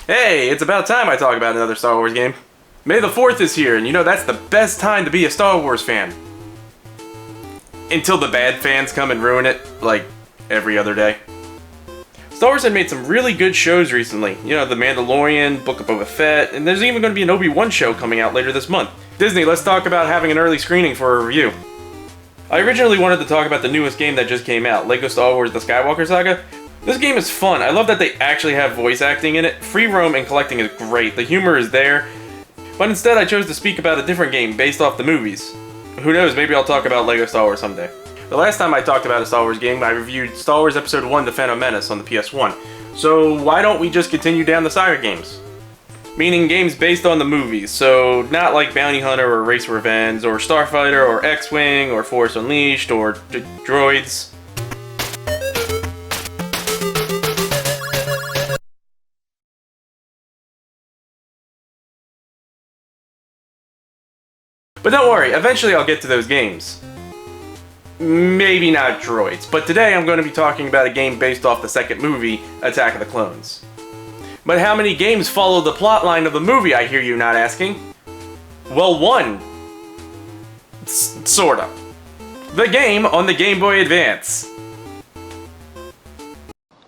Hey, it's about time I talk about another Star Wars game. May the 4th is here, and you know that's the best time to be a Star Wars fan. Until the bad fans come and ruin it, like, every other day. Star Wars had made some really good shows recently. You know, The Mandalorian, Book of Boba Fett, and there's even going to be an Obi-Wan show coming out later this month. Disney, let's talk about having an early screening for a review. I originally wanted to talk about the newest game that just came out, LEGO Star Wars The Skywalker Saga. This game is fun. I love that they actually have voice acting in it. Free roam and collecting is great. The humor is there. But instead I chose to speak about a different game based off the movies. Who knows, maybe I'll talk about LEGO Star Wars someday. The last time I talked about a Star Wars game, I reviewed Star Wars Episode 1 The Phantom Menace on the PS1. So why don't we just continue down the saga games? Meaning games based on the movies, so not like Bounty Hunter or Race Revenge or Starfighter or X-Wing or Force Unleashed or Droids. But don't worry, eventually I'll get to those games. Maybe not Droids, but today I'm going to be talking about a game based off the second movie, Attack of the Clones. But how many games follow the plotline of the movie, I hear you not asking? Well, one. Sorta. The game on the Game Boy Advance.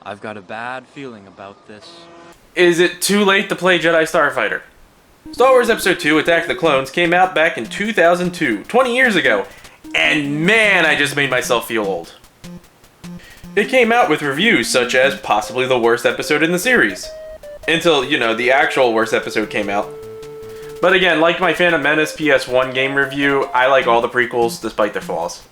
I've got a bad feeling about this. Is it too late to play Jedi Starfighter? Star Wars Episode 2 Attack of the Clones came out back in 2002, 20 years ago, and man, I just made myself feel old. It came out with reviews such as possibly the worst episode in the series. Until, you know, the actual worst episode came out. But again, like my Phantom Menace PS1 game review, I like all the prequels despite their flaws.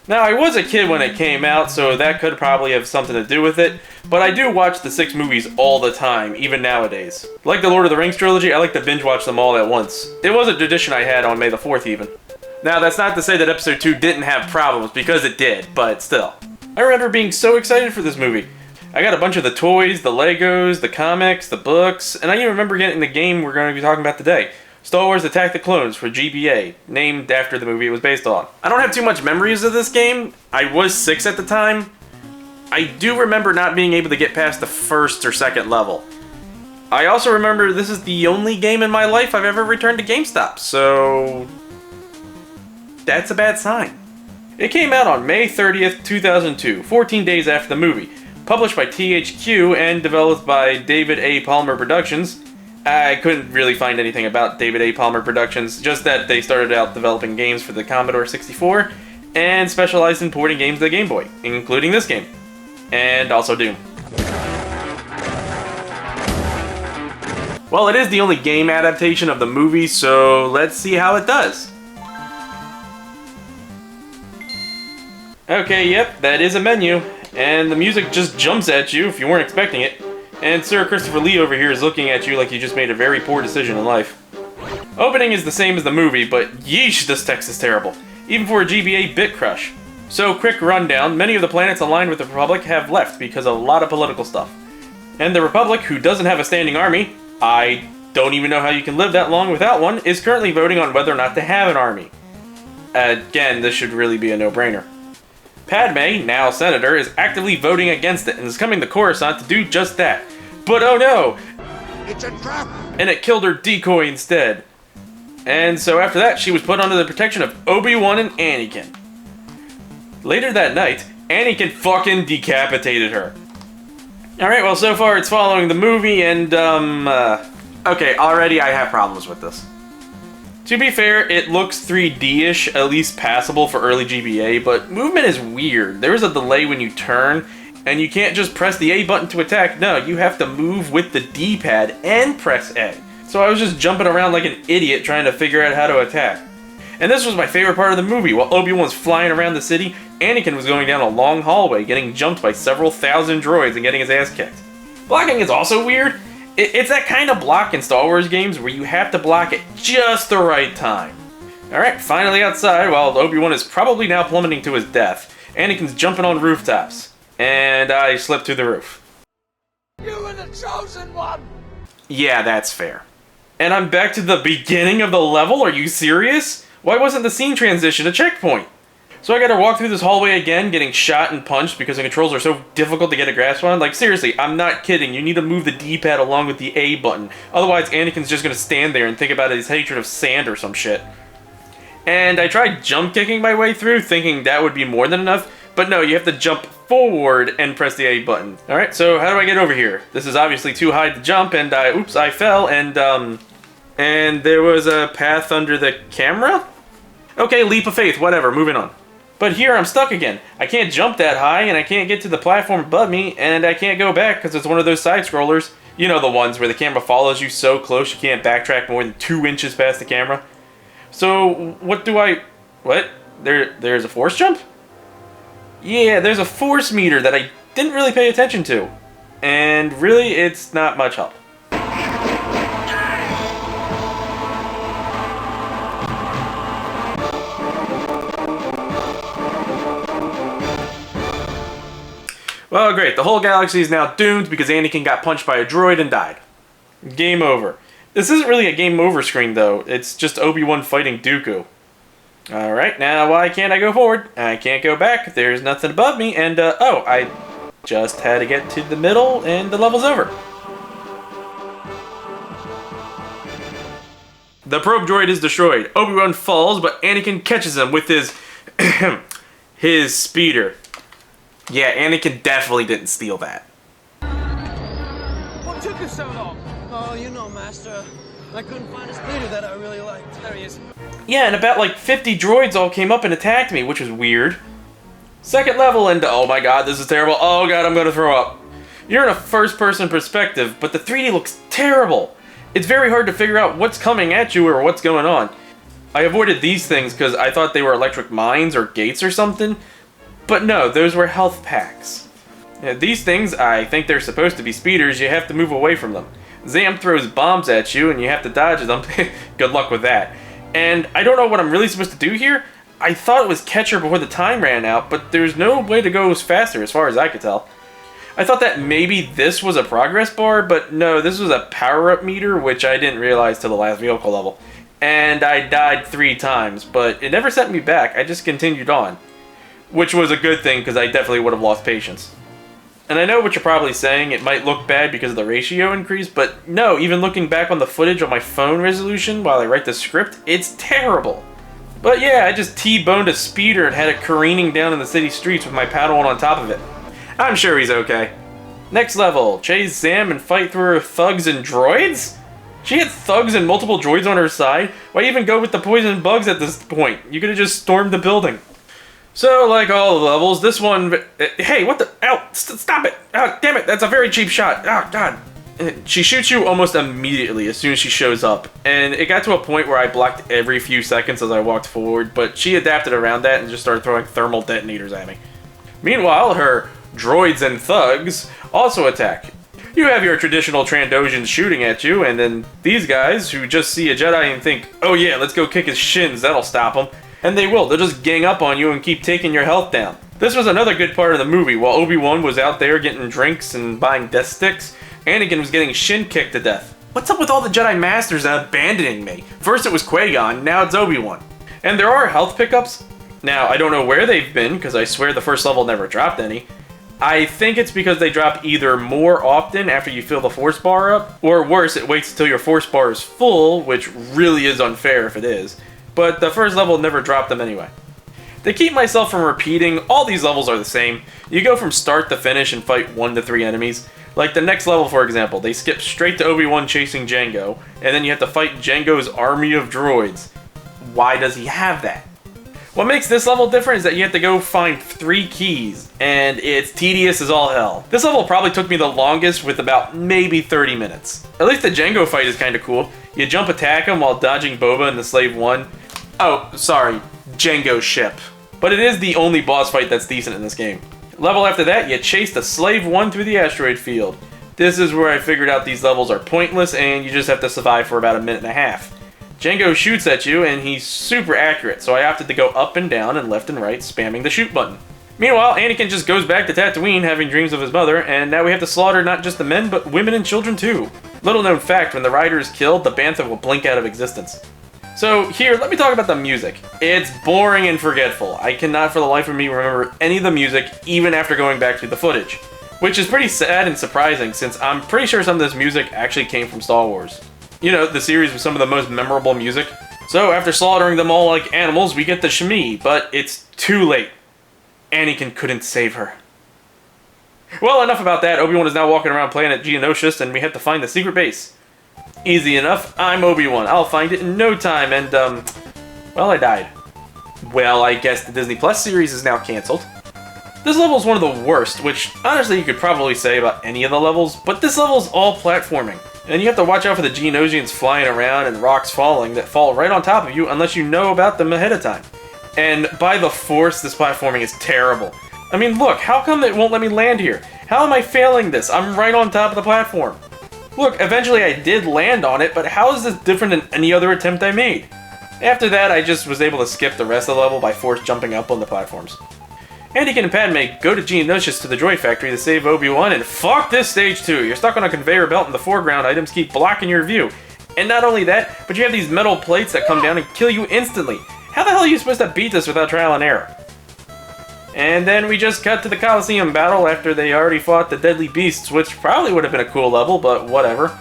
Now, I was a kid when it came out, so that could probably have something to do with it, but I do watch the 6 movies all the time, even nowadays. Like the Lord of the Rings trilogy, I like to binge watch them all at once. It was a tradition I had on May the 4th even. Now, that's not to say that Episode 2 didn't have problems, because it did, but still. I remember being so excited for this movie. I got a bunch of the toys, the Legos, the comics, the books, and I even remember getting the game we're going to be talking about today. Star Wars Attack the Clones for GBA, named after the movie it was based on. I don't have too much memories of this game. I was 6 at the time. I do remember not being able to get past the first or second level. I also remember this is the only game in my life I've ever returned to GameStop, so that's a bad sign. It came out on May 30th, 2002, 14 days after the movie. Published by THQ and developed by David A. Palmer Productions. I couldn't really find anything about David A. Palmer Productions, just that they started out developing games for the Commodore 64 and specialized in porting games to the Game Boy, including this game. And also Doom. Well, it is the only game adaptation of the movie, so let's see how it does. Okay, yep, that is a menu. And the music just jumps at you if you weren't expecting it. And Sir Christopher Lee over here is looking at you like you just made a very poor decision in life. Opening is the same as the movie, but yeesh, this text is terrible. Even for a GBA bit crush. So, quick rundown, many of the planets aligned with the Republic have left because of a lot of political stuff. And the Republic, who doesn't have a standing army, I don't even know how you can live that long without one, is currently voting on whether or not to have an army. Again, this should really be a no-brainer. Padme, now senator, is actively voting against it and is coming to Coruscant to do just that. But oh no! It's a trap! And it killed her decoy instead. And so after that, she was put under the protection of Obi-Wan and Anakin. Later that night, Anakin fucking decapitated her. Alright, well so far it's following the movie and, okay, already I have problems with this. To be fair, it looks 3D-ish, at least passable for early GBA, but movement is weird. There's a delay when you turn, and you can't just press the A button to attack. No, you have to move with the D-pad and press A. So I was just jumping around like an idiot trying to figure out how to attack. And this was my favorite part of the movie. While Obi-Wan was flying around the city, Anakin was going down a long hallway, getting jumped by several thousand droids and getting his ass kicked. Blocking is also weird. It's that kind of block in Star Wars games where you have to block at just the right time. Alright, finally outside, while Obi-Wan is probably now plummeting to his death. Anakin's jumping on rooftops. And I slipped through the roof. You were the chosen one! Yeah, that's fair. And I'm back to the beginning of the level? Are you serious? Why wasn't the scene transition a checkpoint? So I gotta walk through this hallway again, getting shot and punched because the controls are so difficult to get a grasp on. Like, seriously, I'm not kidding. You need to move the D-pad along with the A button. Otherwise, Anakin's just gonna stand there and think about his hatred of sand or some shit. And I tried jump kicking my way through, thinking that would be more than enough. But no, you have to jump forward and press the A button. Alright, so how do I get over here? This is obviously too high to jump, and I fell, and there was a path under the camera? Okay, leap of faith, whatever, moving on. But here I'm stuck again. I can't jump that high, and I can't get to the platform above me, and I can't go back because it's one of those side-scrollers. You know, the ones where the camera follows you so close you can't backtrack more than 2 inches past the camera. So, what? There's a force jump? Yeah, there's a force meter that I didn't really pay attention to. And really, it's not much help. Well, great. The whole galaxy is now doomed because Anakin got punched by a droid and died. Game over. This isn't really a game over screen, though. It's just Obi-Wan fighting Dooku. Alright, now why can't I go forward? I can't go back. There's nothing above me, and, oh, I just had to get to the middle, and the level's over. The probe droid is destroyed. Obi-Wan falls, but Anakin catches him with his... his speeder. Yeah, Anakin definitely didn't steal that. What took us so long? Oh, you know, Master. I couldn't find a speeder that I really liked. There he is. Yeah, and about like 50 droids all came up and attacked me, which was weird. Second level, and oh my god, this is terrible. Oh god, I'm gonna throw up. You're in a first-person perspective, but the 3D looks terrible. It's very hard to figure out what's coming at you or what's going on. I avoided these things because I thought they were electric mines or gates or something. But no, those were health packs. Yeah, these things, I think they're supposed to be speeders. You have to move away from them. Zam throws bombs at you and you have to dodge them. Good luck with that. And I don't know what I'm really supposed to do here. I thought it was catcher before the time ran out, but there's no way to go faster as far as I could tell. I thought that maybe this was a progress bar, but no, this was a power-up meter, which I didn't realize till the last vehicle level. And I died 3 times, but it never sent me back. I just continued on. Which was a good thing, because I definitely would have lost patience. And I know what you're probably saying, it might look bad because of the ratio increase, but no, even looking back on the footage on my phone resolution while I write the script, it's terrible. But yeah, I just T-boned a speeder and had it careening down in the city streets with my Padawan on top of it. I'm sure he's okay. Next level, chase Zam and fight through her thugs and droids? She had thugs and multiple droids on her side? Why even go with the poison bugs at this point? You could have just stormed the building. So, like all the levels, this one... Hey, what the... Ow! Stop it! Oh, damn it! That's a very cheap shot! Oh, God! She shoots you almost immediately as soon as she shows up, and it got to a point where I blocked every few seconds as I walked forward, but she adapted around that and just started throwing thermal detonators at me. Meanwhile, her droids and thugs also attack. You have your traditional Trandoshan's shooting at you, and then these guys who just see a Jedi and think, oh yeah, let's go kick his shins, that'll stop him. And they will. They'll just gang up on you and keep taking your health down. This was another good part of the movie. While Obi-Wan was out there getting drinks and buying death sticks, Anakin was getting shin kicked to death. What's up with all the Jedi Masters abandoning me? First it was Qui-Gon, now it's Obi-Wan. And there are health pickups. Now, I don't know where they've been, because I swear the first level never dropped any. I think it's because they drop either more often after you fill the force bar up, or worse, it waits until your force bar is full, which really is unfair if it is. But the first level never dropped them anyway. To keep myself from repeating, all these levels are the same. You go from start to finish and fight 1 to 3 enemies. Like the next level, for example, they skip straight to Obi-Wan chasing Jango, and then you have to fight Jango's army of droids. Why does he have that? What makes this level different is that you have to go find 3 keys, and it's tedious as all hell. This level probably took me the longest with about maybe 30 minutes. At least the Jango fight is kinda cool. You jump attack him while dodging Boba and the Slave One. Oh, sorry, Jango's ship. But it is the only boss fight that's decent in this game. Level after that, you chase the Slave One through the asteroid field. This is where I figured out these levels are pointless and you just have to survive for about 1.5 minutes. Jango shoots at you and he's super accurate, so I opted to go up and down and left and right, spamming the shoot button. Meanwhile, Anakin just goes back to Tatooine having dreams of his mother, and now we have to slaughter not just the men, but women and children too. Little known fact, when the rider is killed, the Bantha will blink out of existence. So here, let me talk about the music. It's boring and forgetful. I cannot for the life of me remember any of the music, even after going back to the footage. Which is pretty sad and surprising, since I'm pretty sure some of this music actually came from Star Wars. You know, the series with some of the most memorable music. So after slaughtering them all like animals, we get the Shmi, but it's too late. Anakin couldn't save her. Well, enough about that. Obi-Wan is now walking around planet Geonosis, and we have to find the secret base. Easy enough. I'm Obi-Wan. I'll find it in no time, and, well, I died. Well, I guess the Disney Plus series is now cancelled. This level is one of the worst, which, honestly, you could probably say about any of the levels, but this level is all platforming. And you have to watch out for the Geonosians flying around and rocks falling that fall right on top of you unless you know about them ahead of time. And by the Force, this platforming is terrible. I mean, look, how come it won't let me land here? How am I failing this? I'm right on top of the platform. Look, eventually I did land on it, but how is this different than any other attempt I made? After that, I just was able to skip the rest of the level by force jumping up on the platforms. Anakin and Padme go to Geonosis to the droid factory to save Obi-Wan, and fuck this stage too. You're stuck on a conveyor belt in the foreground, items keep blocking your view. And not only that, but you have these metal plates that come down and kill you instantly. How the hell are you supposed to beat this without trial and error? And then we just cut to the Coliseum battle after they already fought the deadly beasts, which probably would have been a cool level, but whatever.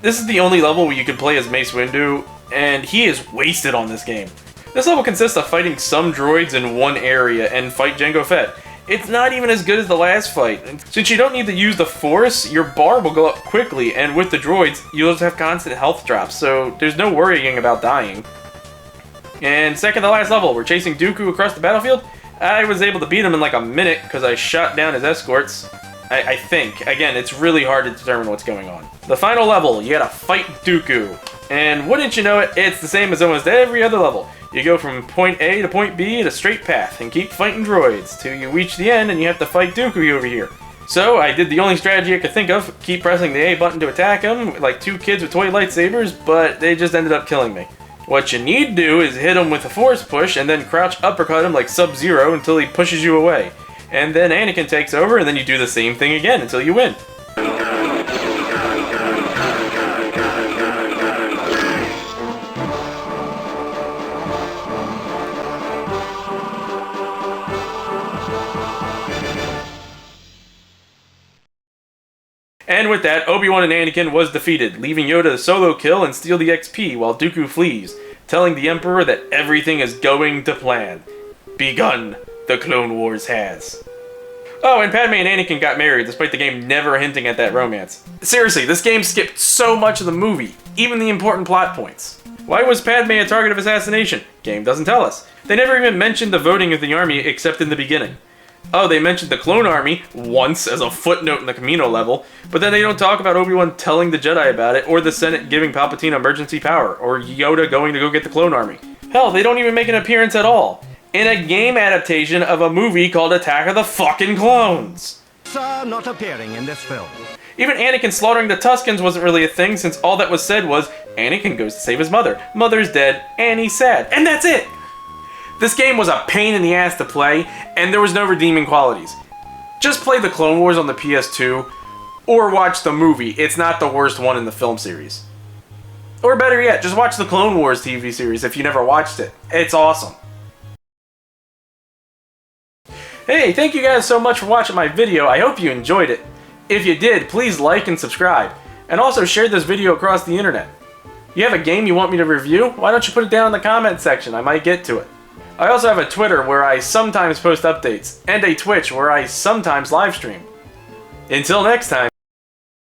This is the only level where you can play as Mace Windu, and he is wasted on this game. This level consists of fighting some droids in one area and fight Jango Fett. It's not even as good as the last fight. Since you don't need to use the Force, your bar will go up quickly, and with the droids, you'll just have constant health drops, so there's no worrying about dying. And second to last level, we're chasing Dooku across the battlefield. I was able to beat him in like a minute because I shot down his escorts. I think. Again, it's really hard to determine what's going on. The final level, you gotta fight Dooku. And wouldn't you know it, it's the same as almost every other level. You go from point A to point B in a straight path and keep fighting droids till you reach the end and you have to fight Dooku over here. So I did the only strategy I could think of, keep pressing the A button to attack him, like two kids with toy lightsabers, but they just ended up killing me. What you need to do is hit him with a force push and then crouch uppercut him like Sub-Zero until he pushes you away. And then Anakin takes over and then you do the same thing again until you win. And with that, Obi-Wan and Anakin was defeated, leaving Yoda to solo kill and steal the XP while Dooku flees, telling the Emperor that everything is going to plan. Begun, the Clone Wars has. Oh, and Padme and Anakin got married, despite the game never hinting at that romance. Seriously, this game skipped so much of the movie, even the important plot points. Why was Padme a target of assassination? Game doesn't tell us. They never even mentioned the voting of the army except in the beginning. Oh, they mentioned the clone army once as a footnote in the Camino level, but then they don't talk about Obi-Wan telling the Jedi about it, or the Senate giving Palpatine emergency power, or Yoda going to go get the clone army. Hell, they don't even make an appearance at all. In a game adaptation of a movie called Attack of the fucking Clones. Sir, not appearing in this film. Even Anakin slaughtering the Tuskens wasn't really a thing, since all that was said was, Anakin goes to save his mother, mother's dead, and he's sad, and that's it! This game was a pain in the ass to play, and there was no redeeming qualities. Just play the Clone Wars on the PS2, or watch the movie. It's not the worst one in the film series. Or better yet, just watch the Clone Wars TV series if you never watched it. It's awesome. Hey, thank you guys so much for watching my video. I hope you enjoyed it. If you did, please like and subscribe. And also share this video across the internet. You have a game you want me to review? Why don't you put it down in the comment section? I might get to it. I also have a Twitter where I sometimes post updates, and a Twitch where I sometimes live stream. Until next time.